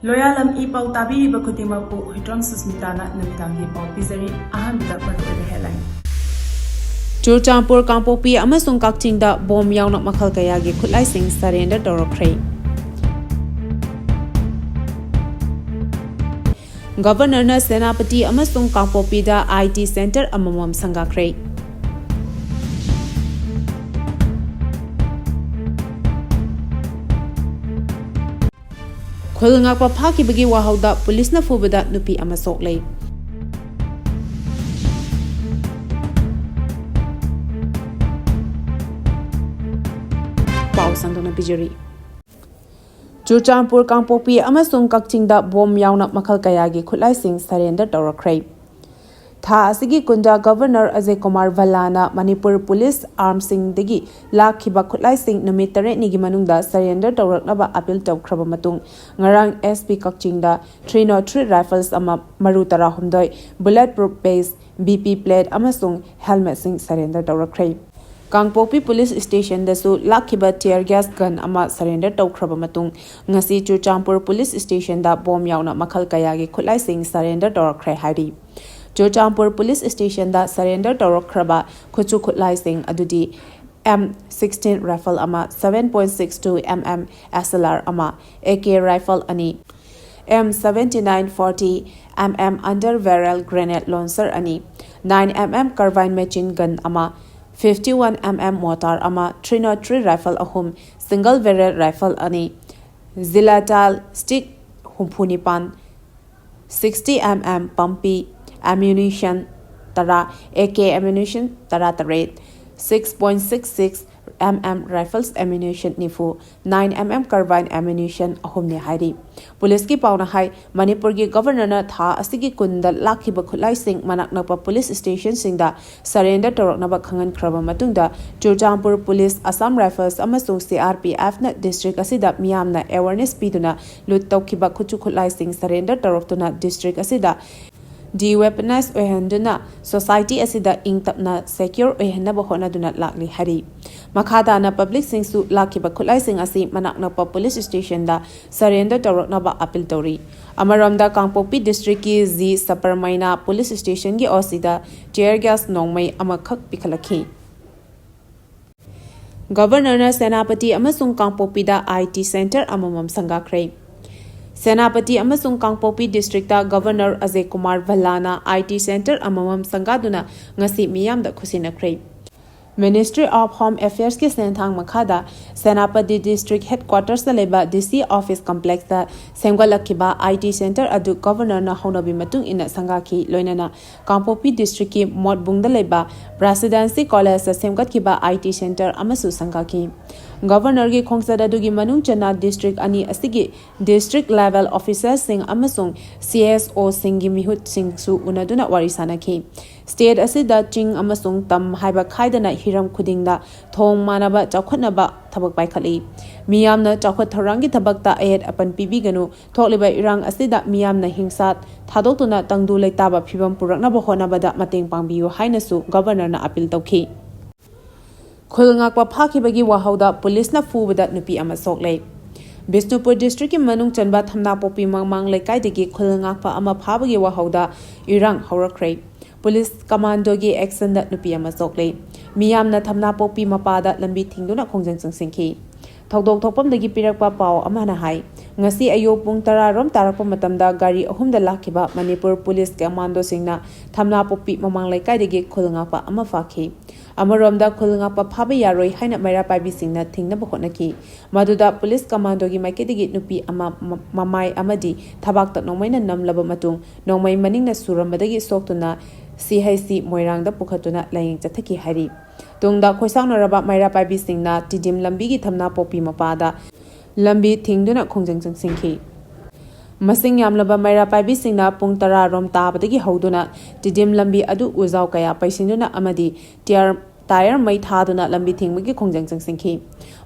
Loyalam E-PAO tabiriba khudimakpu Huitram Susmitana namidangi pau pizari ahanbida maruoiba headline. Tourakhre Kangpokpi amasung Kakchingda bom yauna makhal kayagi Khutlaising surrender Tourakhre. Governor na Senapati amasung Kangpokpi da IT Center amamam sangakhre. Khulngakpa phakibagi wahauda police na fubada nupi ama soklei. Pau sangdona bijari. Tourakhre Kangpokpi amasung Kakchingda bom yauna makhal kayagi Khutlaising surrender Tourakhre. Tha asigi kunda Governor Ajay Kumar Bhallana Manipuri Police Armsing degi lakhiba Khutlaising numit 8 nigi manungda surrender tawraknaba appeal tawkhraba matung ngarang SP Kakchingda 303 rifles ama maru tara humdoi bulletproof base BP plate amasung helmet sing surrender tawrakre. Kangpokpi Police Station dasu lakhiba tear gas gun ama surrender tawkhraba matung ngasi Tourakhre Police Station da bom yauna makhal kayagi Khutlaising surrender tawrakre hari. Tourakhre Police Station da surrender Tourakhre Khutlaising adudi M16 rifle ama 7.62 mm SLR ama AK rifle ani M79 40 mm under barrel grenade launcher ani 9 mm carbine machine gun ama 51 mm mortar ama 303 rifle ahum single barrel rifle ani zilatal stick humpunipan 60 mm pumpy ammunition tara AK ammunition tara taret 6.66 mm rifles ammunition nifu 9 mm carbine ammunition ahumne hairi police ki pauna hai Manipur gi governor na tha asigi kunda lakhiba Khutlaising manaknapa police station singda surrender toraknaba khangan khraba matungda Tourakhre police Assam rifles amasung CRPF na district asida miyamna awareness piduna lut tawkhiba Khutlaising surrender toroktuna district asida de-weaponized oihanduna society asida ingtapna secure oihanaba honaduna lakli hari makhada na public singsu lakhiba Khutlaising asi manaknapa police station da surrender tawraknaba appeal tori amaramda Kangpokpi district ki Z Saparmaina police station gi osida tear gas nongmai amakhak pikhalakhi. Governor na Senapati amasung Kangpokpi da IT center amamam sangakhre. Senapati amasung Kangpokpi district da Governor Ajay Kumar Bhallana IT Center amamam sangaduna ngasi miyamda khusinakre. Ministry of Home Affairs ki senthang makhada Senapati district headquarters da leba DC office complex da semgalakhiba IT center adu governor na honabi matung ina sangaki loinana Kangpokpi district ki modbung da leba presidency college da semgatkiba IT center amasu sangaki. Governor gi khongsada dugi manung chana district ani asigi district level officers sing amasung CSO singi mihut sing su unaduna warisana ki state asida ching amasung tam haiba khaidana hiram khudingda thong manaba chakhotnaba thabak paikhali miyamna chakhot thorangi thabakta ayet apan pibiganu thokliba irang asida miyamna hingsat thadoktuna tangdu leitaba phibam puraknaba honabada mateng pangbiyu hainasu governor na appeal tawki. Khulngakpa phakibagi wahauda police na fubada nupi ama soklei. Bisnupur district ki manung chanba Thamnapokpi mangmang lekai degi khulngakpa ama phabagi wahauda irang haurakre. Police commando gi action da nupi ama soklei. Miyamna Thamnapokpi mapada lambi thingduna khongjang changsingki. Thokdok thokpam degi pirakpa pau amana hai ngasi ayo pung 10 rom tarakpa matamda gari ahumda lakhiba Manipur police commando singna Thamnapokpi mamang lekai degi khulngakpa ama fakhi amaromda khulngakpa phaba yaroi haina maira paibi singna thingna bokhonaki maduda police commando gi maikedigi nupi ama mamai amadi thabakta nongmaina namlaba matung nongmai maningna surambadagi soktuna CHC moirangda pukhatuna laying chathaki hari tungda khoisangnaraba maira paibi singna tidim lambi gi Thamnapokpi mapada lambi thingduna khongjang changsingki masing yamlaba maira paibi singna pung 10 rom tabadagi hauduna tidim lambi adu uzau kaya paisinduna amadi tire mai thaduna lambi thingmagi khongjang changsingki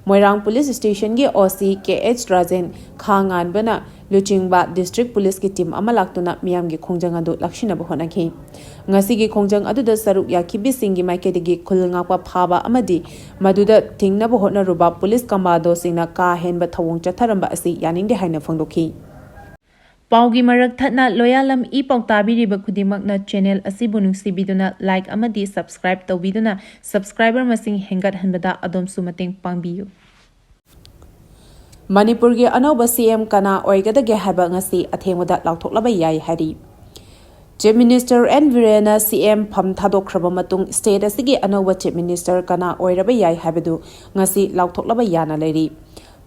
moirang police station gi OC KH Rajen khangan bana luchingba district police ki team amalaktuna miyam gi khongjang adu lakshina bahonaki ngasi gi khongjang adu da saruk yakhibi singi maikedigi khulngakpa phaba amadi maduda thingna bahona ruba police commando singna ka henba thawung chatharamba asi yaningde haina phangdokhi. ꯄꯥꯎꯒꯤ ꯃꯔꯛ ꯊꯠꯅ Loyalam E-PAO ꯇꯥꯕꯤꯔꯤꯕ ꯈꯨꯗꯤꯡꯃꯛꯅ channel ꯑꯁꯤꯕꯨ ꯅꯨꯡꯁꯤꯕꯤꯗꯨꯅ like ꯑꯃꯗꯤ subscribe ꯇꯧꯕꯤꯗꯨꯅ subscriber ꯃꯁꯤꯡ ꯍꯦꯟꯒꯠꯍꯟꯕꯗ ꯑꯗꯣꯝꯁꯨ ꯃꯇꯦꯡ ꯄꯥꯡꯕꯤꯌꯨ꯫ ꯃꯅꯤꯄꯨꯔꯒꯤ ꯑꯅꯧꯕ CM ꯀꯅꯥ ꯑꯣꯏꯒꯗꯒꯦ ꯍꯥꯏꯕ ꯉꯁꯤ ꯑꯊꯦꯡꯕꯗ ꯂꯥꯎꯊꯣꯛꯂꯕ ꯌꯥꯏ ꯍꯥꯏꯔꯤ꯫ ꯆꯤꯞ ꯃꯤꯅꯤꯁꯇꯔ ꯑꯦꯟ ꯕꯤꯔꯦꯟꯅ CM ꯐꯝ ꯊꯥꯗꯣꯛꯈ꯭ꯔꯕ ꯃꯇꯨꯡ ꯁ꯭ꯇꯦꯠ ꯑꯁꯤꯒꯤ ꯑꯅꯧꯕ ꯆꯤꯞ ꯃꯤꯅꯤꯁꯇꯔ ꯀꯅꯥ ꯑꯣꯏꯔꯕ ꯌꯥꯏ ꯍꯥꯏꯕꯗꯨ ꯉꯁꯤ ꯂꯥꯎꯊꯣꯛꯂꯕ ꯌꯥꯅ ꯂꯩꯔꯤ꯫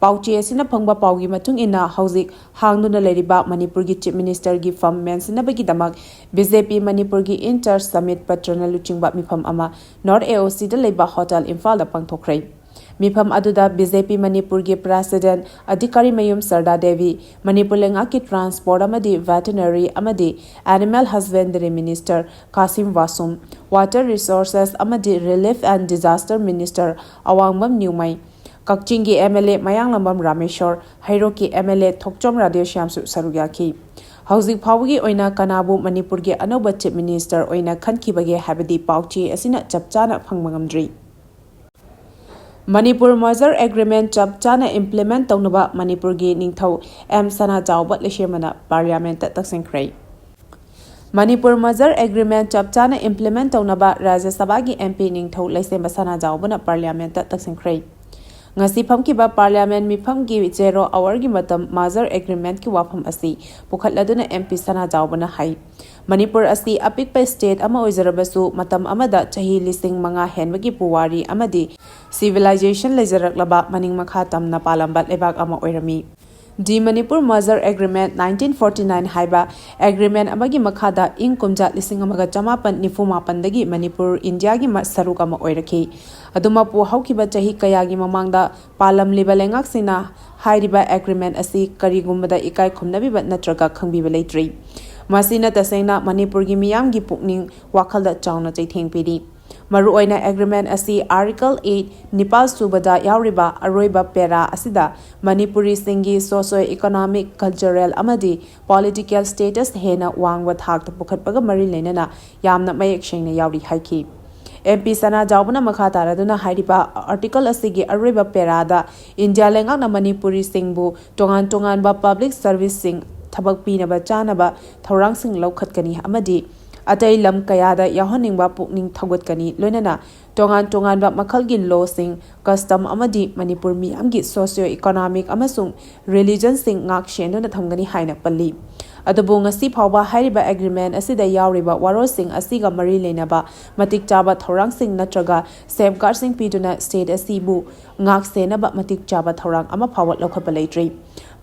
ꯄꯥꯎꯆꯦ ꯑꯁꯤꯅ ꯐꯪꯕ ꯄꯥꯎꯒꯤ ꯃꯇꯨꯡ ꯏꯟꯅ ꯍꯧꯖꯤꯛ ꯍꯥꯡꯗꯨꯅ ꯂꯩꯔꯤꯕ ꯃꯅꯤꯄꯨꯔꯒꯤ ꯆꯤꯞ ꯃꯤꯅꯤꯁꯇꯔꯒꯤ ꯐꯝ ꯃꯦꯟꯁꯤꯟꯅꯕꯒꯤꯗꯃꯛ BJP ꯃꯅꯤꯄꯨꯔꯒꯤ ꯏꯟꯆꯥꯔꯖ ꯁꯃꯤꯠ ꯄꯠꯇ꯭ꯔꯅ ꯂꯨꯆꯤꯡꯕ ꯃꯤꯐꯝ ꯑꯃ ꯅꯣꯔꯊ AOCꯗ ꯂꯩꯕ ꯍꯣꯇꯦꯜ ꯏꯝꯐꯥꯜꯗ ꯄꯥꯡꯊꯣꯛꯈ꯭ꯔꯦ꯫ ꯃꯤꯐꯝ ꯑꯗꯨꯗ BJP ꯃꯅꯤꯄꯨꯔꯒꯤ ꯄ꯭ꯔꯦꯁꯤꯗꯦꯟꯠ ꯑꯙꯤꯀꯥꯔꯤꯃꯌꯨꯝ ꯁꯔꯗꯥ ꯗꯦꯕꯤ, ꯃꯅꯤꯄꯨꯔ ꯂꯩꯉꯥꯛꯀꯤ ꯇ꯭ꯔꯥꯟꯁꯄꯣꯔꯠ ꯑꯃꯗꯤ ꯚꯦꯇꯤꯅꯔꯤ ꯑꯃꯗꯤ animal ꯍꯁꯕꯦꯟꯗꯔꯤ minister Kasim ꯋꯥꯁꯨꯝ, water resources ꯑꯃꯗꯤ ꯔꯤꯂꯤꯐ ꯑꯦꯟ ꯗꯤꯖꯥꯁꯇꯔ ꯃꯤꯅꯤꯁꯇꯔ ꯑꯋꯥꯡꯕꯝ ꯅ꯭ꯌꯨꯃꯩ, ꯀꯛꯆꯤꯡꯒꯤ MLA ꯃꯌꯥꯡꯂꯝꯕꯝ ꯔꯥꯃꯦꯁꯣꯔ, ꯍꯩꯔꯣꯛꯀꯤ MLA ꯊꯣꯛꯆꯣꯝ ꯔꯥꯙꯦꯁ꯭ꯌꯥꯝꯁꯨ ꯁꯔꯨꯛ ꯌꯥꯈꯤ꯫ ꯍꯧꯖꯤꯛ ꯐꯥꯎꯕꯒꯤ ꯑꯣꯏꯅ ꯀꯅꯥꯕꯨ ꯃꯅꯤꯄꯨꯔꯒꯤ ꯑꯅꯧꯕ ꯆꯤꯞ ꯃꯤꯅꯤꯁꯇꯔ ꯑꯣꯏꯅ ꯈꯟꯈꯤꯕꯒꯦ ꯍꯥꯏꯕꯗꯤ ꯄꯥꯎꯆꯦ ꯑꯁꯤꯅ ꯆꯞ ꯆꯥꯅ ꯐꯪꯕ ꯉꯝꯗ꯭ꯔꯤ꯫ ꯃꯅꯤꯄꯨꯔ ꯃꯔꯖꯔ ꯑꯦꯒ꯭ꯔꯤꯃꯦꯟꯠ ꯆꯞ ꯆꯥꯅ ꯏꯝꯄ꯭ꯂꯤꯃꯦꯟꯠ ꯇꯧꯅꯕ ꯃꯅꯤꯄꯨꯔꯒꯤ ꯅꯤꯡꯊꯧ M. ꯁꯅꯥꯖꯥꯎꯕ ꯂꯩꯁꯦꯝꯕꯅ ꯄꯥꯔꯂꯤꯌꯥꯃꯦꯟꯠꯇ ꯇꯛꯁꯤꯟꯈ꯭ꯔꯦ꯫ ꯃꯅꯤꯄꯨꯔ ꯃꯔꯖꯔ ꯑꯦꯒ꯭ꯔꯤꯃꯦꯟꯠ ꯆꯞ ꯆꯥꯅ ꯏꯝꯄ꯭ꯂꯤꯃꯦꯟꯠ ꯇꯧꯅꯕ ꯔꯥꯖ꯭ꯌ ꯁꯚꯥꯒꯤ MP ꯅꯤꯡꯊꯧ ꯂꯩꯁꯦꯝꯕ ꯁꯅꯥꯖꯥꯎꯕꯅ ꯄꯥꯔꯂꯤꯌꯥꯃꯦꯟꯠꯇ ꯇꯛꯁꯤꯟꯈ꯭ꯔꯦ꯫ ꯉꯁꯤ ꯐꯝꯈꯤꯕ ꯄꯥꯔꯂꯤꯌꯥꯃꯦꯟꯠ ꯃꯤꯐꯝꯒꯤ 0 ꯑꯋꯥꯔꯒꯤ ꯃꯇꯝ ꯃꯔꯖꯔ ꯑꯦꯒ꯭ꯔꯤꯃꯦꯟꯠꯀꯤ ꯋꯥꯐꯝ ꯑꯁꯤ ꯄꯨꯈꯠꯂꯗꯨꯅ MP ꯁꯅꯥꯖꯥꯎꯕꯅ ꯍꯥꯏ ꯃꯅꯤꯄꯨꯔ ꯑꯁꯤ ꯑꯄꯤꯛꯄ ꯁ꯭ꯇꯦꯠ ꯑꯃ ꯑꯣꯏꯖꯔꯕꯁꯨ ꯃꯇꯝ ꯑꯃꯗ ꯆꯍꯤ 5,000 ꯍꯦꯟꯕꯒꯤ ꯄꯨꯋꯥꯔꯤ ꯑꯃꯗꯤ ꯁꯤꯚꯤꯂꯥꯏꯖꯦꯁꯟ ꯂꯩꯖꯔꯛꯂꯕ ꯃꯅꯤꯡ ꯃꯈꯥ ꯇꯝꯅ ꯄꯥꯜꯂꯝꯕ ꯂꯩꯕꯥꯛ ꯑꯃ ꯑꯣꯏꯔꯝꯃꯤ꯫ ꯗꯤ ꯃꯅꯤꯄꯨꯔ ꯃꯔꯖꯔ ꯑꯦꯒ꯭ꯔꯤꯃꯦꯟꯠ 1949 ꯍꯥꯏꯕ ꯑꯦꯒ꯭ꯔꯤꯃꯦꯟꯠ ꯑꯃꯒꯤ ꯃꯈꯥꯗ ꯏꯪ ꯀꯨꯝꯖꯥ 1994ꯗꯒꯤ ꯃꯅꯤꯄꯨꯔ ꯏꯟꯗꯤꯌꯥꯒꯤ ꯁꯔꯨꯛ ꯑꯃ ꯑꯣꯏꯔꯛꯈꯤ꯫ ꯑꯗꯨꯃꯛꯄꯨ ꯍꯧꯈꯤꯕ ꯆꯍꯤ ꯀꯌꯥꯒꯤ ꯃꯃꯥꯡꯗ ꯄꯥꯜꯂꯝꯂꯤꯕ ꯂꯩꯉꯥꯛꯁꯤꯡꯅ ꯍꯥꯏꯔꯤꯕ ꯑꯦꯒ꯭ꯔꯤꯃꯦꯟꯠ ꯑꯁꯤ ꯀꯔꯤꯒꯨꯝꯕꯗ ꯏꯀꯥꯏ ꯈꯨꯝꯅꯕꯤꯕ ꯅꯠꯇ꯭ꯔꯒ ꯈꯪꯕꯤꯕ ꯂꯩꯇ꯭ꯔꯤ꯫ ꯃꯁꯤꯅ ꯇꯁꯦꯡꯅ ꯃꯅꯤꯄꯨꯔꯒꯤ ꯃꯤꯌꯥꯝꯒꯤ ꯄꯨꯛꯅꯤꯡ ꯋꯥꯈꯜꯗ ꯆꯥꯎꯅ ꯆꯩꯊꯦꯡ ꯄꯤꯔꯤ꯫ ꯃꯔꯨꯑꯣꯏꯅ ꯑꯦꯒ꯭ꯔꯤꯃꯦꯟꯠ ꯑꯁꯤ ꯑꯥꯔꯇꯤꯀꯜ 8 9 ꯁꯨꯕꯗ ꯌꯥꯎꯔꯤꯕ ꯑꯔꯣꯏꯕ ꯄꯦꯔꯥ ꯑꯁꯤꯗ ꯃꯅꯤꯄꯨꯔꯤꯁꯤꯡꯒꯤ ꯁꯣꯁꯤꯑꯣ-ꯏꯀꯣꯅꯣꯃꯤꯛ, ꯀꯜꯆꯔꯦꯜ ꯑꯃꯗꯤ ꯄꯣꯂꯤꯇꯤꯀꯦꯜ ꯁ꯭ꯇꯦꯇꯁ ꯍꯦꯟꯅ ꯋꯥꯡꯕ ꯊꯥꯛꯇ ꯄꯨꯈꯠꯄꯒ ꯃꯔꯤ ꯂꯩꯅꯅ ꯌꯥꯝꯅ ꯃꯌꯦꯛ ꯁꯦꯡꯅ ꯌꯥꯎꯔꯤ ꯍꯥꯏꯈꯤ꯫ MP ꯁꯅꯥꯖꯥꯎꯕꯅ ꯃꯈꯥ ꯇꯥꯔꯗꯨꯅ ꯍꯥꯏꯔꯤꯕ ꯑꯥꯔꯇꯤꯀꯜ ꯑꯁꯤꯒꯤ ꯑꯔꯣꯏꯕ ꯄꯦꯔꯥꯗ ꯏꯟꯗꯤꯌꯥ ꯂꯩꯉꯥꯛꯅ ꯃꯅꯤꯄꯨꯔꯤꯁꯤꯡꯕꯨ ꯇꯣꯉꯥꯟ ꯇꯣꯉꯥꯟꯕ ꯄꯕ꯭ꯂꯤꯛ ꯁꯔꯚꯤꯁꯁꯤꯡ, ꯊꯕꯛ ꯄꯤꯅꯕ ꯆꯥꯅꯕ ꯊꯧꯔꯥꯡꯁꯤꯡ ꯂꯧꯈꯠꯀꯅꯤ ꯑꯃꯗꯤ ꯑꯇꯩ ꯂꯝ ꯀꯌꯥꯗ ꯌꯥꯎꯍꯟꯅꯤꯡꯕ ꯄꯨꯛꯅꯤꯡ ꯊꯧꯒꯠꯀꯅꯤ, ꯂꯣꯏꯅꯅ ꯇꯣꯉꯥꯟ ꯇꯣꯉꯥꯟꯕ ꯃꯈꯜꯒꯤ ꯂꯣꯁꯤꯡ, ꯀꯁꯇꯝ ꯑꯃꯗꯤ ꯃꯅꯤꯄꯨꯔ ꯃꯤꯌꯥꯝꯒꯤ ꯁꯣꯁꯤꯑꯣ-ꯏꯀꯣꯅꯣꯃꯤꯛ ꯑꯃꯁꯨꯡ ꯔꯤꯂꯤꯖꯟꯁꯤꯡ ꯉꯥꯛ-ꯁꯦꯟꯗꯨꯅ ꯊꯝꯒꯅꯤ ꯍꯥꯏꯅ ꯄꯜꯂꯤ꯫ ꯑꯗꯨꯕꯨ ꯉꯁꯤ ꯐꯥꯎꯕ ꯍꯥꯏꯔꯤꯕ ꯑꯦꯒ꯭ꯔꯤꯃꯦꯟꯠ ꯑꯁꯤꯗ ꯌꯥꯎꯔꯤꯕ ꯋꯥꯔꯣꯜꯁꯤꯡ ꯑꯁꯤꯒ ꯃꯔꯤ ꯂꯩꯅꯕ ꯃꯇꯤꯛ ꯆꯥꯕ ꯊꯧꯔꯥꯡꯁꯤꯡ ꯅꯠꯇ꯭ꯔꯒ ꯁꯦꯐꯒꯥꯔꯗꯁꯤꯡ ꯄꯤꯗꯨꯅ ꯁ꯭ꯇꯦꯠ ꯑꯁꯤꯕꯨ ꯉꯥꯛ-ꯁꯦꯟꯅꯕ ꯃꯇꯤꯛ ꯆꯥꯕ ꯊꯧꯔꯥꯡ ꯑꯃ ꯐꯥꯎꯕ ꯂꯧꯈꯠꯄ ꯂꯩꯇ꯭ꯔꯤ꯫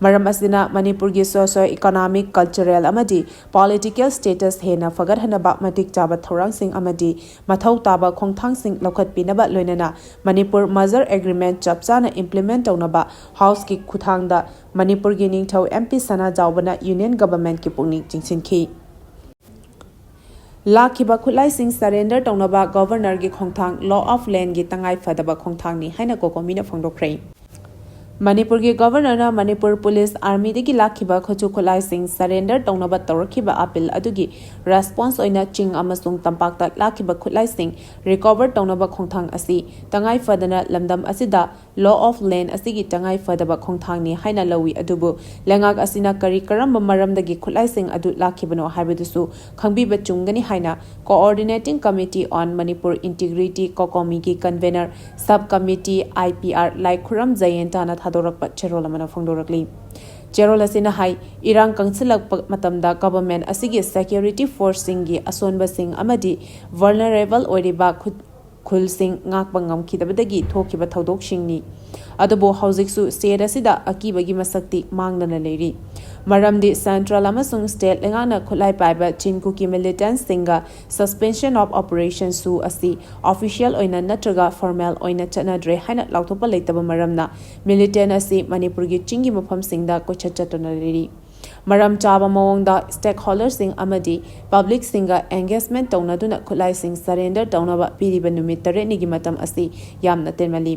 ꯃꯔꯝ ꯑꯁꯤꯅ ꯃꯅꯤꯄꯨꯔꯒꯤ ꯁꯣꯁꯤꯑꯣ-ꯏꯀꯣꯅꯣꯃꯤꯛ, ꯀꯜꯆꯔꯦꯜ ꯑꯃꯗꯤ ꯄꯣꯂꯤꯇꯤꯀꯦꯜ ꯁ꯭ꯇꯦꯇꯁ ꯍꯦꯟꯅ ꯐꯒꯠꯍꯟꯅꯕ ꯃꯇꯤꯛ ꯆꯥꯕ ꯊꯧꯔꯥꯡꯁꯤꯡ ꯑꯃꯗꯤ ꯃꯊꯧ ꯇꯥꯕ ꯈꯣꯡꯊꯥꯡꯁꯤꯡ ꯂꯧꯈꯠꯄꯤꯅꯕ ꯂꯣꯏꯅꯅ ꯃꯅꯤꯄꯨꯔ ꯃꯔꯖꯔ ꯑꯦꯒ꯭ꯔꯤꯃꯦꯟꯠ ꯆꯞ ꯆꯥꯅ ꯏꯝꯄ꯭ꯂꯤꯃꯦꯟꯠ ꯇꯧꯅꯕ ꯍꯥꯎꯁꯀꯤ ꯈꯨꯠꯊꯥꯡꯗ ꯃꯅꯤꯄꯨꯔꯒꯤ ꯅꯤꯡꯊꯧ MP ꯁꯅꯥꯖꯥꯎꯕꯅ ꯌꯨꯅꯤꯌꯟ ꯒꯚꯔꯟꯃꯦꯟꯠꯀꯤ ꯄꯨꯛꯅꯤꯡ ꯆꯤꯡꯁꯤꯟꯈꯤ꯫ ꯂꯥꯛꯈꯤꯕ ꯈꯨꯠꯂꯥꯏꯁꯤꯡ ꯁꯔꯦꯟꯗꯔ ꯇꯧꯅꯕ ꯒꯚꯔꯅꯔꯒꯤ ꯈꯣꯡꯊꯥꯡ ꯂꯣ ꯑꯣꯐ ꯂꯦꯟꯗꯒꯤ ꯇꯉꯥꯏ ꯐꯗꯕ ꯈꯣꯡꯊꯥꯡꯅꯤ ꯍꯥꯏꯅ ꯀꯣꯀꯣꯃꯤꯅ ꯐꯣꯡꯗꯣꯛꯈ꯭ꯔꯦ꯫ ꯃꯅꯤꯄꯨꯔꯒꯤ ꯒꯚꯔꯅꯔꯅ ꯃꯅꯤꯄꯨꯔ ꯄꯨꯂꯤꯁ ꯑꯥꯔꯃꯤꯗꯒꯤ ꯂꯥꯛꯈꯤꯕ ꯈꯨꯠꯁꯨ ꯈꯨꯠꯂꯥꯏꯁꯤꯡ ꯁꯔꯦꯟꯗꯔ ꯇꯧꯅꯕ ꯇꯧꯔꯛꯈꯤꯕ ꯑꯄꯤꯜ ꯑꯗꯨꯒꯤ ꯔꯦꯁꯄꯣꯟꯁ ꯑꯣꯏꯅ ꯆꯤꯡ ꯑꯃꯁꯨꯡ ꯇꯝꯄꯥꯛꯇ ꯂꯥꯛꯈꯤꯕ ꯈꯨꯠꯂꯥꯏꯁꯤꯡ ꯔꯤꯀꯣꯚꯔ ꯇꯧꯅꯕ ꯈꯣꯡꯊꯥꯡ ꯑꯁꯤ ꯇꯉꯥꯏ ꯐꯗꯅ ꯂꯝꯗꯝ ꯑꯁꯤꯗ ꯂꯣ ꯑꯣꯐ ꯂꯦꯟꯗ ꯑꯁꯤꯒꯤ ꯇꯉꯥꯏ ꯐꯗꯕ ꯈꯣꯡꯊꯥꯡꯅꯤ ꯍꯥꯏꯅ ꯂꯧꯏ꯫ ꯑꯗꯨꯕꯨ ꯂꯩꯉꯥꯛ ꯑꯁꯤꯅ ꯀꯔꯤ ꯀꯔꯝꯕ ꯃꯔꯝꯗꯒꯤ ꯈꯨꯠꯂꯥꯏꯁꯤꯡ ꯑꯗꯨ ꯂꯥꯛꯈꯤꯕꯅꯣ ꯍꯥꯏꯕꯗꯨꯁꯨ ꯈꯪꯕꯤꯕ ꯆꯨꯝꯒꯅꯤ ꯍꯥꯏꯅ coordinating committee on Manipur integrity ꯀꯣꯀꯣꯃꯤꯒꯤ ꯀꯟꯚꯦꯅꯔ ꯁꯕ ꯀꯝꯃꯤꯇꯤ IPR ꯂꯥꯏꯈꯨꯔꯝ ꯖꯌꯦꯟꯇꯅ ꯊꯥꯗꯣꯔꯛꯄ ꯆꯦꯔꯣꯜ ꯑꯃꯅ ꯐꯣꯡꯗꯣꯔꯛꯂꯤ꯫ ꯆꯦꯔꯣꯜ ꯑꯁꯤꯅ ꯍꯥꯏ ꯏꯔꯥꯡ ꯀꯪꯁꯤꯜꯂꯛꯄ ꯃꯇꯝꯗ ꯒꯚꯔꯟꯃꯦꯟꯠ ꯑꯁꯤꯒꯤ ꯁꯦꯀ꯭ꯌꯨꯔꯤꯇꯤ ꯐꯣꯔꯁꯁꯤꯡꯒꯤ ꯑꯁꯣꯟꯕꯁꯤꯡ ꯑꯃꯗꯤ ꯚꯜꯅꯔꯦꯕꯜ ꯑꯣꯏꯔꯤꯕ ꯈꯨꯜꯁꯤꯡ ꯉꯥꯛꯄ ꯉꯝꯈꯤꯗꯕꯗꯒꯤ ꯊꯣꯛꯈꯤꯕ ꯊꯧꯗꯣꯛꯁꯤꯡꯅꯤ꯫ ꯑꯗꯨꯕꯨ ꯍꯧꯖꯤꯛꯁꯨ ꯁ꯭ꯇꯦꯠ ꯑꯁꯤꯗ ꯑꯀꯤꯕꯒꯤ ꯃꯁꯛꯇꯤ ꯃꯥꯡꯗꯅ ꯂꯩꯔꯤ꯫ ꯃꯔꯝꯗꯤ ꯁꯦꯟꯇ꯭ꯔꯦꯜ ꯑꯃꯁꯨꯡ ꯁ꯭ꯇꯦꯠ ꯂꯩꯉꯥꯛꯅ ꯈꯨꯠꯂꯥꯏ ꯄꯥꯏꯕ ꯆꯤꯟꯀꯨꯀꯤ ꯃꯤꯂꯤꯇꯦꯟꯠꯁꯤꯡꯒ ꯁꯁꯄꯦꯟꯁꯟ ꯑꯣꯐ ꯑꯣꯄꯔꯦꯁꯟ ꯁꯨ ꯑꯁꯤ ꯑꯣꯐꯤꯁꯤꯌꯦꯜ ꯑꯣꯏꯅ ꯅꯠꯇ꯭ꯔꯒ ꯐꯣꯔꯃꯦꯜ ꯑꯣꯏꯅ ꯆꯠꯅꯗ꯭ꯔꯦ ꯍꯥꯏꯅ ꯂꯥꯎꯊꯣꯛꯄ ꯂꯩꯇꯕ ꯃꯔꯝꯅ ꯃꯤꯂꯤꯇꯦꯟꯠ ꯑꯁꯤ ꯃꯅꯤꯄꯨꯔꯒꯤ ꯆꯤꯡꯒꯤ ꯃꯐꯝꯁꯤꯡꯗ ꯀꯣꯏꯆꯠ ꯆꯠꯇꯨꯅ ꯂꯩꯔꯤ꯫ ꯃꯔꯝ ꯆꯥꯕ ꯃꯑꯣꯡꯗ ꯁ꯭ꯇꯦꯛꯍꯣꯜꯗꯔꯁꯤꯡ ꯑꯃꯗꯤ ꯄꯕ꯭ꯂꯤꯛꯁꯤꯡꯒ ꯑꯦꯡꯒꯦꯖꯃꯦꯟꯠ ꯇꯧꯅꯗꯨꯅ ꯈꯨꯠꯂꯥꯏꯁꯤꯡ ꯁꯔꯦꯟꯗꯔ ꯇꯧꯅꯕ ꯄꯤꯔꯤꯕ ꯅꯨꯃꯤꯠ 9ꯅꯤꯒꯤ ꯃꯇꯝ ꯑꯁꯤ ꯌꯥꯝꯅ ꯇꯦꯟꯃꯜꯂꯤ꯫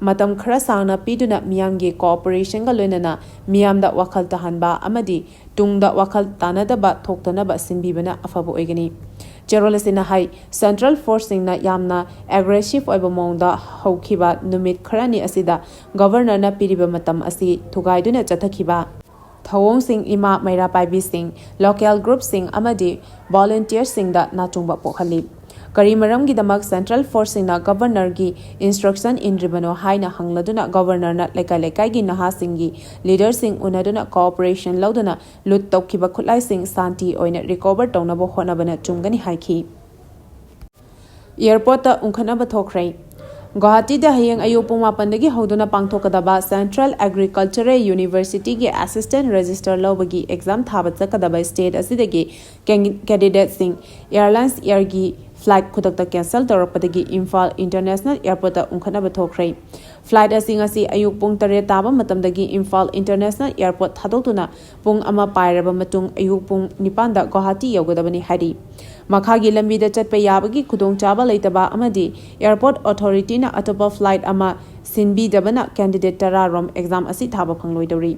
ꯃꯇꯝ ꯈꯔ ꯁꯥꯡꯅ ꯄꯤꯗꯨꯅ ꯃꯤꯌꯥꯝꯒꯤ ꯀꯣꯑꯣꯄꯔꯦꯁꯟꯒ ꯂꯣꯏꯅꯅ ꯃꯤꯌꯥꯝꯗ ꯋꯥꯈꯜ ꯇꯥꯍꯟꯕ ꯑꯃꯗꯤ ꯇꯨꯡꯗ ꯋꯥꯈꯜ ꯇꯥꯅꯗꯕ ꯊꯣꯛꯇꯅꯕ ꯁꯤꯟꯕꯤꯕꯅ ꯑꯐꯕ ꯑꯣꯏꯒꯅꯤ꯫ ꯆꯦꯔꯣꯜ ꯑꯁꯤꯅ ꯍꯥꯏ ꯁꯦꯟꯇ꯭ꯔꯦꯜ ꯐꯣꯔꯁꯁꯤꯡꯅ ꯌꯥꯝꯅ ꯑꯦꯒ꯭ꯔꯦꯁꯤꯚ ꯑꯣꯏꯕ ꯃꯑꯣꯡꯗ ꯍꯧꯈꯤꯕ ꯅꯨꯃꯤꯠ ꯈꯔꯅꯤ ꯑꯁꯤꯗ ꯒꯚꯔꯅꯔꯅ ꯄꯤꯔꯤꯕ ꯃꯇꯝ ꯑꯁꯤ ꯊꯨꯒꯥꯏꯗꯨꯅ ꯆꯠꯊꯈꯤꯕ ꯊꯧꯑꯣꯡꯁꯤꯡ ꯏꯃꯥ ꯃꯩꯔꯥ ꯄꯥꯏꯕꯤꯁꯤꯡ, ꯂꯣꯀꯦꯜ ꯒ꯭ꯔꯨꯞꯁꯤꯡ ꯑꯃꯗꯤ ꯚꯣꯂꯨꯟꯇꯤꯌꯔꯁꯤꯡꯗ ꯅꯥꯆꯨꯡꯕ ꯄꯣꯛꯍꯜꯂꯤ꯫ ꯀꯔꯤ ꯃꯔꯝꯒꯤꯗꯃꯛ ꯁꯦꯟꯇ꯭ꯔꯦꯜ ꯐꯣꯔꯁꯁꯤꯡꯅ ꯒꯚꯔꯅꯔꯒꯤ ꯏꯟꯁꯇ꯭ꯔꯛꯁꯟ ꯏꯟꯗ꯭ꯔꯤꯕꯅꯣ ꯍꯥꯏꯅ ꯍꯪꯂꯗꯨꯅ ꯒꯚꯔꯅꯔꯅ ꯂꯩꯀꯥꯏ-ꯂꯩꯀꯥꯏꯒꯤ ꯅꯍꯥꯁꯤꯡꯒꯤ ꯂꯤꯗꯔꯁꯤꯡ ꯎꯅꯗꯨꯅ ꯀꯣꯑꯣꯄꯔꯦꯁꯟ ꯂꯧꯗꯨꯅ ꯂꯨꯠ ꯇꯧꯈꯤꯕ ꯈꯨꯠꯂꯥꯏꯁꯤꯡ ꯁꯥꯟꯇꯤ ꯑꯣꯏꯅ ꯔꯤꯀꯣꯚꯔ ꯇꯧꯅꯕ ꯍꯣꯠꯅꯕꯅ ꯆꯨꯝꯒꯅꯤ ꯍꯥꯏꯈꯤ꯫ ꯑꯦꯌꯔꯄꯣꯔꯠꯇ ꯎꯪꯈꯠꯅꯕ ꯊꯣꯛꯈ꯭ꯔꯦ꯫ ꯒꯨꯋꯥꯍꯥꯇꯤꯗ ꯍꯌꯦꯡ ꯑꯌꯨꯛ ꯄꯨꯡ 8ꯗꯒꯤ ꯍꯧꯗꯨꯅ ꯄꯥꯡꯊꯣꯛꯀꯗꯕ ꯁꯦꯟꯇ꯭ꯔꯦꯜ ꯑꯦꯒ꯭ꯔꯤꯀꯜꯆꯔꯦꯜ ꯌꯨꯅꯤꯚꯔꯁꯤꯇꯤꯒꯤ ꯑꯦꯁꯤꯁꯇꯦꯟꯠ ꯔꯦꯖꯤꯁꯇ꯭ꯔꯥꯔ ꯂꯧꯕꯒꯤ ꯑꯦꯛꯖꯥꯝ ꯊꯥꯕ ꯆꯠꯀꯗꯕ ꯁ꯭ꯇꯦꯠ ꯑꯁꯤꯗꯒꯤ ꯀꯦꯟꯗꯤꯗꯦꯠꯁꯤꯡ ꯑꯦꯌꯔꯂꯥꯏꯟꯁ ꯑꯦꯌꯔꯒꯤ ꯐ꯭ꯂꯥꯏꯠ ꯈꯨꯗꯛꯇ ꯀꯦꯟꯁꯦꯜ ꯇꯧꯔꯛꯄꯗꯒꯤ ꯏꯝꯐꯥꯜ ꯏꯟꯇꯔꯅꯦꯁꯅꯦꯜ ꯑꯦꯌꯔꯄꯣꯔꯠꯇ ꯎꯪꯈꯠꯅꯕ ꯊꯣꯛꯈ꯭ꯔꯦ꯫ ꯐ꯭ꯂꯥꯏꯠ ꯑꯁꯤ ꯉꯁꯤ ꯑꯌꯨꯛ ꯄꯨꯡ 8 ꯇꯥꯕ ꯃꯇꯝꯗꯒꯤ ꯏꯝꯐꯥꯜ ꯏꯟꯇꯔꯅꯦꯁꯅꯦꯜ ꯑꯦꯌꯔꯄꯣꯔꯠ ꯊꯥꯗꯣꯛꯇꯨꯅ ꯄꯨꯡ 1 ꯄꯥꯏꯔꯕ ꯃꯇꯨꯡ ꯑꯌꯨꯛ ꯄꯨꯡ 9ꯗ ꯒꯨꯋꯥꯍꯥꯇꯤ ꯌꯧꯒꯗꯕꯅꯤ ꯍꯥꯏꯔꯤ꯫ ꯃꯈꯥꯒꯤ ꯂꯝꯕꯤꯗ ꯆꯠꯄ ꯌꯥꯕꯒꯤ ꯈꯨꯗꯣꯡꯆꯥꯕ ꯂꯩꯇꯕ ꯑꯃꯗꯤ ꯑꯦꯌꯔꯄꯣꯔꯠ ꯑꯣꯊꯣꯔꯤꯇꯤꯅ ꯑꯇꯣꯞꯄ ꯐ꯭ꯂꯥꯏꯠ ꯑꯃ ꯁꯤꯟꯕꯤꯗꯕꯅ ꯀꯦꯟꯗꯤꯗꯦꯠ 10 ꯔꯣꯝ ꯑꯦꯛꯖꯥꯝ ꯑꯁꯤ ꯊꯥꯕ ꯐꯪꯂꯣꯏꯗꯧꯔꯤ꯫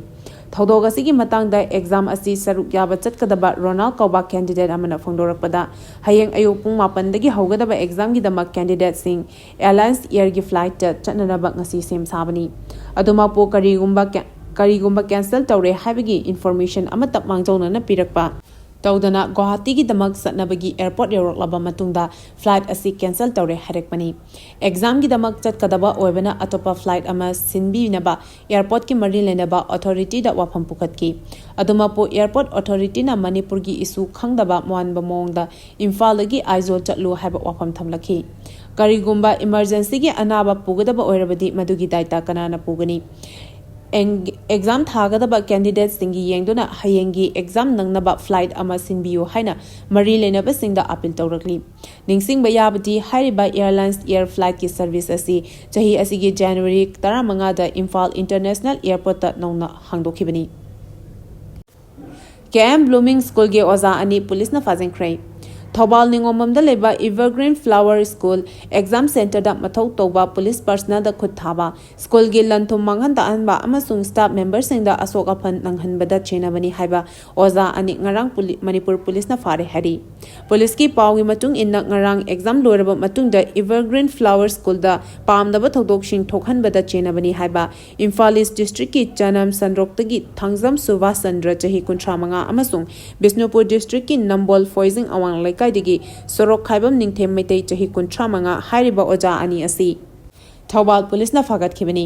ꯊꯧꯗꯣꯛ ꯑꯁꯤꯒꯤ ꯃꯇꯥꯡꯗ ꯑꯦꯛꯖꯥꯝ ꯑꯁꯤ ꯁꯔꯨꯛ ꯌꯥꯕ ꯆꯠꯀꯗꯕ ꯔꯣꯅꯥꯜꯗ ꯀꯧꯕ ꯀꯦꯟꯗꯤꯗꯦꯠ ꯑꯃꯅ ꯐꯣꯡꯗꯣꯔꯛꯄꯗ ꯍꯌꯦꯡ ꯑꯌꯨꯛ ꯄꯨꯡ 8ꯗꯒꯤ ꯍꯧꯒꯗꯕ ꯑꯦꯛꯖꯥꯝꯒꯤꯗꯃꯛ ꯀꯦꯟꯗꯤꯗꯦꯠꯁꯤꯡ ꯑꯦꯌꯔꯂꯥꯏꯟꯁ ꯑꯦꯌꯔꯒꯤ ꯐ꯭ꯂꯥꯏꯠꯇ ꯆꯠꯅꯅꯕ ꯉꯁꯤ ꯁꯦꯝ ꯁꯥꯕꯅꯤ꯫ ꯑꯗꯨꯃꯛꯄꯨ ꯀꯔꯤꯒꯨꯝꯕ ꯀꯦꯟꯁꯦꯜ ꯇꯧꯔꯦ ꯍꯥꯏꯕꯒꯤ ꯏꯟꯐꯣꯔꯃꯦꯁꯟ ꯑꯃꯠꯇ ꯃꯥꯡꯖꯧꯅꯅ ꯄꯤꯔꯛꯄ ꯇꯧꯗꯅ ꯒꯨꯋꯥꯍꯥꯇꯤꯒꯤꯗꯃꯛ ꯆꯠꯅꯕꯒꯤ ꯑꯦꯌꯔꯄꯣꯔꯠ ꯌꯧꯔꯛꯂꯕ ꯃꯇꯨꯡꯗ ꯐ꯭ꯂꯥꯏꯠ ꯑꯁꯤ ꯀꯦꯟꯁꯦꯜ ꯇꯧꯔꯦ ꯍꯥꯏꯔꯛꯄꯅꯤ꯫ ꯑꯦꯛꯖꯥꯝꯒꯤꯗꯃꯛ ꯆꯠꯀꯗꯕ ꯑꯣꯏꯕꯅ ꯑꯇꯣꯞꯄ ꯐ꯭ꯂꯥꯏꯠ ꯑꯃ ꯁꯤꯟꯕꯤꯅꯕ ꯑꯦꯌꯔꯄꯣꯔꯠꯀꯤ ꯃꯔꯤ ꯂꯩꯅꯕ ꯑꯣꯊꯣꯔꯤꯇꯤꯗ ꯋꯥꯐꯝ ꯄꯨꯈꯠꯈꯤ꯫ ꯑꯗꯨꯃꯛꯄꯨ ꯑꯦꯌꯔꯄꯣꯔꯠ ꯑꯣꯊꯣꯔꯤꯇꯤꯅ ꯃꯅꯤꯄꯨꯔꯒꯤ ꯏꯁꯨ ꯈꯪꯗꯕ ꯃꯥꯟꯕ ꯃꯑꯣꯡꯗ ꯏꯝꯐꯥꯜꯗꯒꯤ ꯑꯥꯏꯖꯣꯜ ꯆꯠꯂꯨ ꯍꯥꯏꯕ ꯋꯥꯐꯝ ꯊꯝꯂꯛꯈꯤ꯫ ꯀꯔꯤꯒꯨꯝꯕ ꯏꯃꯔꯖꯦꯟꯁꯤꯒꯤ ꯑꯅꯥꯕ ꯄꯨꯒꯗꯕ ꯑꯣꯏꯔꯕꯗꯤ ꯃꯗꯨꯒꯤ ꯗꯥꯏꯇ ꯀꯅꯥꯅ ꯄꯨꯒꯅꯤ? ꯑꯦꯛꯖꯥꯝ ꯊꯥꯒꯗꯕ ꯀꯦꯟꯗꯤꯗꯦꯠꯁꯤꯡꯒꯤ ꯌꯦꯡꯗꯨꯅ ꯍꯌꯦꯡꯒꯤ ꯑꯦꯛꯖꯥꯝ ꯅꯪꯅꯕ ꯐ꯭ꯂꯥꯏꯠ ꯑꯃ ꯁꯤꯟꯕꯤꯌꯨ ꯍꯥꯏꯅ ꯃꯔꯤ ꯂꯩꯅꯕꯁꯤꯡꯗ ꯑꯄꯤꯜ ꯇꯧꯔꯛꯂꯤ꯫ ꯅꯤꯡꯁꯤꯡꯕ ꯌꯥꯕꯗꯤ ꯍꯥꯏꯔꯤꯕ ꯑꯦꯌꯔꯂꯥꯏꯟꯁ ꯑꯦꯌꯔ ꯐ꯭ꯂꯥꯏꯠꯀꯤ ꯁꯔꯚꯤꯁ ꯑꯁꯤ ꯆꯍꯤ ꯑꯁꯤꯒꯤ ꯖꯅꯨꯋꯥꯔꯤ 15ꯗ ꯏꯝꯐꯥꯜ ꯏꯟꯇꯔꯅꯦꯁꯅꯦꯜ ꯑꯦꯌꯔꯄꯣꯔꯠꯇ ꯅꯧꯅ ꯍꯥꯡꯗꯣꯛꯈꯤꯕꯅꯤ꯫ ꯀꯦ.ꯑꯦꯝ ꯕ꯭ꯂꯨꯃꯤꯡ ꯁ꯭ꯀꯨꯜꯒꯤ ꯑꯣꯖꯥ 2 ꯄꯨꯂꯤꯁꯅ ꯐꯥꯖꯤꯟꯈ꯭ꯔꯦ꯫ ꯊꯧꯕꯥꯜ ꯅꯤꯉꯣꯝꯕꯝꯗ ꯂꯩꯕ ꯏꯚꯔꯒ꯭ꯔꯤꯟ ꯐ꯭ꯂꯥꯋꯔ ꯁ꯭ꯀꯨꯜ ꯑꯦꯛꯖꯥꯝ ꯁꯦꯟꯇꯔꯗ ꯃꯊꯧ ꯇꯧꯕ ꯄꯨꯂꯤꯁ ꯄꯔꯁꯅꯦꯜꯗ ꯈꯨꯠ ꯊꯥꯕ, ꯁ꯭ꯀꯨꯜꯒꯤ ꯂꯟ-ꯊꯨꯝ ꯃꯥꯡꯍꯟ ꯇꯥꯛꯍꯟꯕ ꯑꯃꯁꯨꯡ ꯁ꯭ꯇꯥꯐ ꯃꯦꯝꯕꯔꯁꯤꯡꯗ ꯑꯁꯣꯛ-ꯑꯄꯟ ꯅꯪꯍꯟꯕꯗ ꯆꯦꯟꯅꯕꯅꯤ ꯍꯥꯏꯕ ꯑꯣꯖꯥ 2 ꯉꯔꯥꯡ ꯃꯅꯤꯄꯨꯔ ꯄꯨꯂꯤꯁꯅ ꯐꯥꯔꯦ ꯍꯥꯏꯔꯤ꯫ ꯄꯨꯂꯤꯁꯀꯤ ꯄꯥꯎꯒꯤ ꯃꯇꯨꯡ ꯏꯟꯅ ꯉꯔꯥꯡ ꯑꯦꯛꯖꯥꯝ ꯂꯣꯏꯔꯕ ꯃꯇꯨꯡꯗ ꯏꯚꯔꯒ꯭ꯔꯤꯟ ꯐ꯭ꯂꯥꯋꯔ ꯁ꯭ꯀꯨꯜꯗ ꯄꯥꯝꯗꯕ ꯊꯧꯗꯣꯛꯁꯤꯡ ꯊꯣꯛꯍꯟꯕꯗ ꯆꯦꯟꯅꯕꯅꯤ ꯍꯥꯏꯕ ꯏꯝꯐꯥꯜ ꯏꯁ ꯗꯤꯁꯇ꯭ꯔꯤꯛꯀꯤ ꯆꯅꯝ ꯁꯟꯗ꯭ꯔꯣꯛꯇꯒꯤ ꯊꯥꯡꯖꯝ ꯁꯨꯕꯥꯁ ꯆꯟꯗ꯭ꯔ ꯆꯍꯤ 35 ꯑꯃꯁꯨꯡ ꯕꯤꯁꯅꯨꯄꯨꯔ ꯗꯤꯁꯇ꯭ꯔꯤꯛꯀꯤ ꯅꯝꯕꯣꯜ ꯐꯣꯏꯖꯤꯡ ꯑꯋꯥꯡ ꯂꯩꯀꯥꯏꯗꯒꯤ ꯁꯣꯔꯣꯛꯈꯥꯏꯕꯝ ꯅꯤꯡꯊꯦꯝ ꯃꯩꯇꯩ ꯆꯍꯤ 35 ꯍꯥꯏꯔꯤꯕ ꯑꯣꯖꯥ 2 ꯑꯁꯤ ꯊꯧꯕꯥꯜ ꯄꯨꯂꯤꯁꯅ ꯐꯥꯒꯠꯈꯤꯕꯅꯤ꯫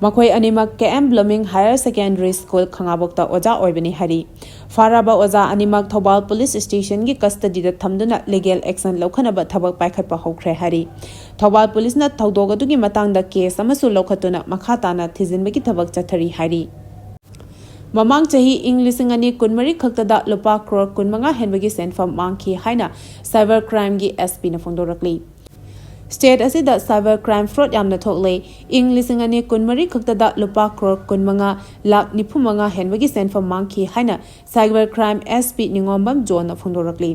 ꯃꯈꯣꯏ ꯑꯅꯤꯃꯛ ꯀꯦ.ꯑꯦꯝ ꯕ꯭ꯂꯨꯃꯤꯡ ꯍꯥꯌꯔ ꯁꯦꯀꯦꯟꯗꯔꯤ ꯁ꯭ꯀꯨꯜ ꯈꯥꯉꯕꯣꯛꯇ ꯑꯣꯖꯥ ꯑꯣꯏꯕꯅꯤ ꯍꯥꯏꯔꯤ꯫ ꯐꯥꯔꯕ ꯑꯣꯖꯥ ꯑꯅꯤꯃꯛ ꯊꯧꯕꯥꯜ ꯄꯨꯂꯤꯁ ꯁ꯭ꯇꯦꯁꯟꯒꯤ ꯀꯁꯇꯗꯤꯗ ꯊꯝꯗꯨꯅ ꯂꯤꯒꯦꯜ ꯑꯦꯛꯁꯟ ꯂꯧꯈꯠꯅꯕ ꯊꯕꯛ ꯄꯥꯏꯈꯠꯄ ꯍꯧꯈ꯭ꯔꯦ ꯍꯥꯏꯔꯤ꯫ ꯊꯧꯕꯥꯜ ꯄꯨꯂꯤꯁꯅ ꯊꯧꯗꯣꯛ ꯑꯗꯨꯒꯤ ꯃꯇꯥꯡꯗ ꯀꯦꯁ ꯑꯃꯁꯨ ꯂꯧꯈꯠꯇꯨꯅ ꯃꯈꯥ ꯇꯥꯅ ꯊꯤꯖꯤꯟꯕꯒꯤ ꯊꯕꯛ ꯆꯠꯊꯔꯤ ꯍꯥꯏꯔꯤ꯫ ꯃꯃꯥꯡ ꯆꯍꯤ ꯏꯪ 2024 ꯈꯛꯇꯗ ꯂꯨꯄꯥ ꯀ꯭ꯔꯣꯔ 15 ꯍꯦꯟꯕꯒꯤ ꯁꯦꯟꯐꯝ ꯃꯥꯡꯈꯤ ꯍꯥꯏꯅ ꯁꯥꯏꯕꯔ ꯀ꯭ꯔꯥꯏꯝꯒꯤ ꯑꯦꯁ.ꯄꯤ.ꯅ ꯐꯣꯡꯗꯣꯔꯛꯂꯤ꯫ ꯁ꯭ꯇꯦꯠ ꯑꯁꯤꯗ ꯁꯥꯏꯕꯔ ꯀ꯭ꯔꯥꯏꯝ ꯐ꯭ꯔꯣꯗ ꯌꯥꯝꯅ ꯊꯣꯛꯂꯦ꯫ ꯏꯪ 2024 ಖꯛꯇꯗ ꯂꯨꯄꯥ ꯀ꯭ꯔꯣꯔ 15,95,000 ꯍꯦꯟꯕꯒꯤ ꯁꯦꯟꯐꯝ ꯃꯥꯡꯈꯤ ꯍꯥꯏꯅ ꯁꯥꯏꯕꯔ ꯀ꯭ꯔꯥꯏꯝ ꯑꯦꯁ.ꯄꯤ. ꯅꯤꯉꯣꯝꯕꯝ ꯖꯣꯟꯅ ꯐꯣꯡꯗꯣꯔꯛꯂꯤ꯫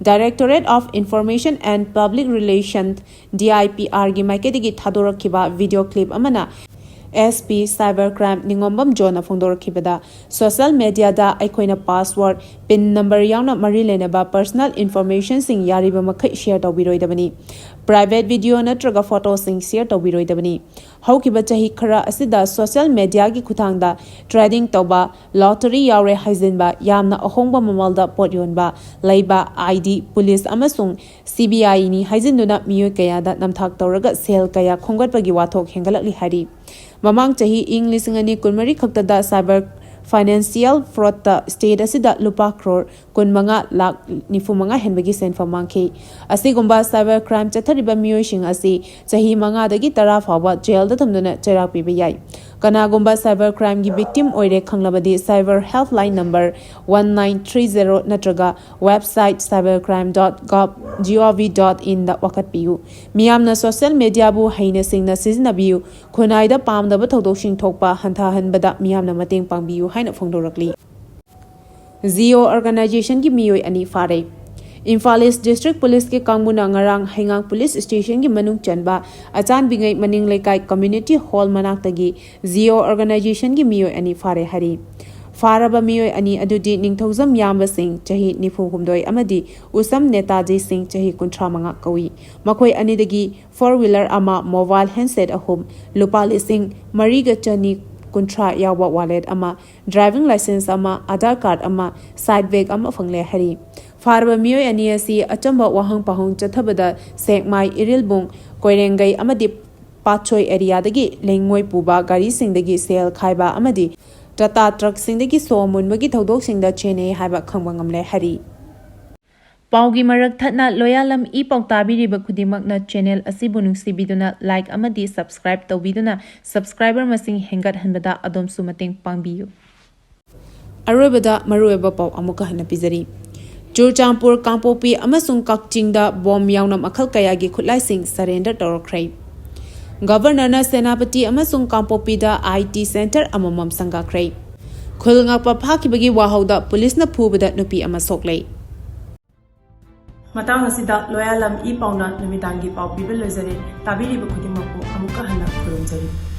Directorate of information and public relation (DIPR)ꯒꯤ ꯃꯥꯏꯀꯩꯗꯒꯤ ꯊꯥꯗꯣꯔꯛꯈꯤꯕ ꯚꯤꯗꯤꯑꯣ ꯀ꯭ꯂꯤꯞ ꯑꯃꯅ ꯑꯦꯁ.ꯄꯤ. ꯁꯥꯏꯕꯔ ꯀ꯭ꯔꯥꯏꯝ ꯅꯤꯉꯣꯝꯕꯝ ꯖꯣꯟꯅ ꯐꯣꯡꯗꯣꯔꯛꯈꯤꯕꯗ ꯁꯣꯁꯤꯌꯦꯜ ꯃꯤꯗꯤꯌꯥꯗ ꯑꯩꯈꯣꯏꯅ ꯄꯥꯁꯋꯥꯔꯗ, ꯄꯤꯟ ꯅꯝꯕꯔ ꯌꯥꯎꯅ ꯃꯔꯤ ꯂꯩꯅꯕ ꯄꯔꯁꯣꯅꯦꯜ ꯏꯟꯐꯣꯔꯃꯦꯁꯟꯁꯤꯡ ꯌꯥꯔꯤꯕꯃꯈꯩ ꯁꯦꯌꯔ ꯇꯧꯕꯤꯔꯣꯏꯗꯕꯅꯤ꯫ ꯄ꯭ꯔꯥꯏꯚꯦꯠ ꯚꯤꯗꯤꯑꯣ ꯅꯠꯇ꯭ꯔꯒ ꯐꯣꯇꯣꯁꯤꯡ ꯁꯦꯌꯔ ꯇꯧꯕꯤꯔꯣꯏꯗꯕꯅꯤ꯫ ꯍꯧꯈꯤꯕ ꯆꯍꯤ ꯈꯔ ꯑꯁꯤꯗ ꯁꯣꯁꯤꯌꯦꯜ ꯃꯤꯗꯤꯌꯥꯒꯤ ꯈꯨꯠꯊꯥꯡꯗ ꯇ꯭ꯔꯦꯗꯤꯡ ꯇꯧꯕ, ꯂꯣꯇꯔꯤ ꯌꯥꯎꯔꯦ ꯍꯥꯏꯖꯤꯟꯕ, ꯌꯥꯝꯅ ꯑꯍꯣꯡꯕ ꯃꯃꯜꯗ ꯄꯣꯠ ꯌꯣꯟꯕ, ꯂꯩꯕ, ꯑꯥꯏ.ꯗꯤ., ꯄꯨꯂꯤꯁ ꯑꯃꯁꯨꯡ ꯁꯤ.ꯕꯤ.ꯑꯥꯏ.ꯅꯤ ꯍꯥꯏꯖꯤꯟꯗꯨꯅ ꯃꯤꯑꯣꯏ ꯀꯌꯥꯗ ꯅꯝꯊꯥꯛ ꯇꯧꯔꯒ ꯁꯦꯜ ꯀꯌꯥ ꯈꯣꯝꯒꯠꯄꯒꯤ ꯋꯥꯊꯣꯛ ꯍꯦꯟꯒꯠꯂꯛꯂꯤ ꯍꯥꯏꯔꯤ꯫ ꯃꯃꯥꯡ ꯆꯍꯤ ꯏꯪ 2024 ꯈꯛꯇꯗ ꯁꯥꯏꯕꯔ ꯐꯥꯏꯅꯥꯟꯁꯤꯌꯦꯜ ꯐ꯭ꯔꯣꯗꯇ ꯁ꯭ꯇꯦꯠ ꯑꯁꯤꯗ ꯂꯨꯄꯥ ꯀ꯭ꯔꯣꯔ 15,95,000 ꯍꯦꯟꯕꯒꯤ ꯁꯦꯟꯐꯝ ꯃꯥꯡꯈꯤ꯫ ꯑꯁꯤꯒꯨꯝꯕ ꯁꯥꯏꯕꯔ ꯀ꯭ꯔꯥꯏꯝ ꯆꯠꯊꯔꯤꯕ ꯃꯤꯑꯣꯏꯁꯤꯡ ꯑꯁꯤ ꯆꯍꯤ 5ꯗꯒꯤ 10 ꯐꯥꯎꯕ ꯖꯦꯜꯗ ꯊꯝꯗꯨꯅ ꯆꯩꯔꯥꯛ ꯄꯤꯕ ꯌꯥꯏ꯫ ꯀꯅꯥꯒꯨꯝꯕ ꯁꯥꯏꯕꯔ ꯀ꯭ꯔꯥꯏꯝꯒꯤ ꯚꯤꯛꯇꯤꯝ ꯑꯣꯏꯔꯦ ꯈꯪꯂꯕꯗꯤ ꯁꯥꯏꯕꯔ ꯍꯦꯜꯞꯂꯥꯏꯟ ꯅꯝꯕꯔ 1930 ꯅꯠꯇ꯭ꯔꯒ ꯋꯦꯕꯁꯥꯏꯠ cybercrime.gov.in ꯗ ꯋꯥꯀꯠꯄꯤꯌꯨ꯫ ꯃꯤꯌꯥꯝꯅ ꯁꯣꯁꯤꯌꯦꯜ ꯃꯤꯗꯤꯌꯥꯕꯨ ꯍꯩꯅ ꯁꯤꯡꯅ ꯁꯤꯖꯤꯟꯅꯕꯤꯌꯨ꯫ ꯈꯨꯟꯅꯥꯏꯗ ꯄꯥꯝꯗꯕ ꯊꯧꯗꯣꯛꯁꯤꯡ ꯊꯣꯛꯄ ꯍꯟꯊꯍꯟꯕꯗ ꯃꯤꯌꯥꯝꯅ ꯃꯇꯦꯡ ꯄꯥꯡꯕꯤꯌꯨ ꯍꯥꯏꯅ ꯐꯣꯡꯗꯣꯔꯛꯂꯤ꯫ ꯖꯤꯑꯣ ꯑꯣꯔꯒꯅꯥꯏꯖꯦꯁꯟꯒꯤ ꯃꯤꯑꯣꯏ 2 ꯐꯥꯔꯦ꯫ ꯏꯝꯐꯥꯜ ꯏꯁ ꯗꯤꯁꯇ꯭ꯔꯤꯛ ꯄꯨꯂꯤꯁꯀꯤ ꯀꯥꯡꯕꯨꯅ ꯉꯔꯥꯡ ꯍꯩꯉꯥꯡ ꯄꯨꯂꯤꯁ ꯁ꯭ꯇꯦꯁꯟꯒꯤ ꯃꯅꯨꯡ ꯆꯟꯕ ꯑꯆꯥꯟꯕꯤꯉꯩ ꯃꯅꯤꯡ ꯂꯩꯀꯥꯏ ꯀꯝꯃ꯭ꯌꯨꯅꯤꯇꯤ ꯍꯣꯜ ꯃꯅꯥꯛꯇꯒꯤ ꯖꯤꯑꯣ ꯑꯣꯔꯒꯅꯥꯏꯖꯦꯁꯟꯒꯤ ꯃꯤꯑꯣꯏ 2 ꯐꯥꯔꯦ ꯍꯥꯏꯔꯤ꯫ ꯐꯥꯔꯕ ꯃꯤꯑꯣꯏ 2 ꯑꯗꯨꯗꯤ ꯅꯤꯡꯊꯧꯖꯝ ꯌꯥꯝꯕ ꯁꯤꯡ ꯆꯍꯤ 93 ꯑꯃꯗꯤ ꯎꯁꯝ ꯅꯦꯇꯥꯖꯤ ꯁꯤꯡ ꯆꯍꯤ 35 ꯀꯧꯏ꯫ ꯃꯈꯣꯏ ꯑꯅꯤꯗꯒꯤ 4 ꯋꯤꯂꯔ ꯑꯃ, ꯃꯣꯕꯥꯏꯜ ꯍꯦꯟꯁꯦꯠ 3, ꯂꯨꯄꯥ 4,400 kunthra yawa wallet ama driving license ama Aadhaar card ama side bag ama fangle hari farba miyoi ani asi achamba wahang pahung chathabada sekmai irilbung koirengai amadi Pachoi area dagi lengoi puba gari singdagi sel khaiba amadi Tata truck singdagi somun magi thodok singda chene haiba khangba ngamle hari Paugi marak thatna Loyalam E-PAO tabiriba khudimakna channel asibu nungsibiduna like amadi subscribe tawbiduna subscriber masing hengat hanbada adom sumateng pangbiyu Arobada marueba pau amuka hana pizari Churchampur Kangpokpi amasung Kakchingda bom yauna makhal kayagi Khutlaising surrender Tourakhre Governor na Senapati amasung Kangpokpi da IT center amamam sangakhre khulngakpa phakibagi wahauda police na phubada nupi ama soklei Matang asida Loyalam E-PAO na namitangi pau pibil lezari tabiri ba khudimako amuka hana khurumjari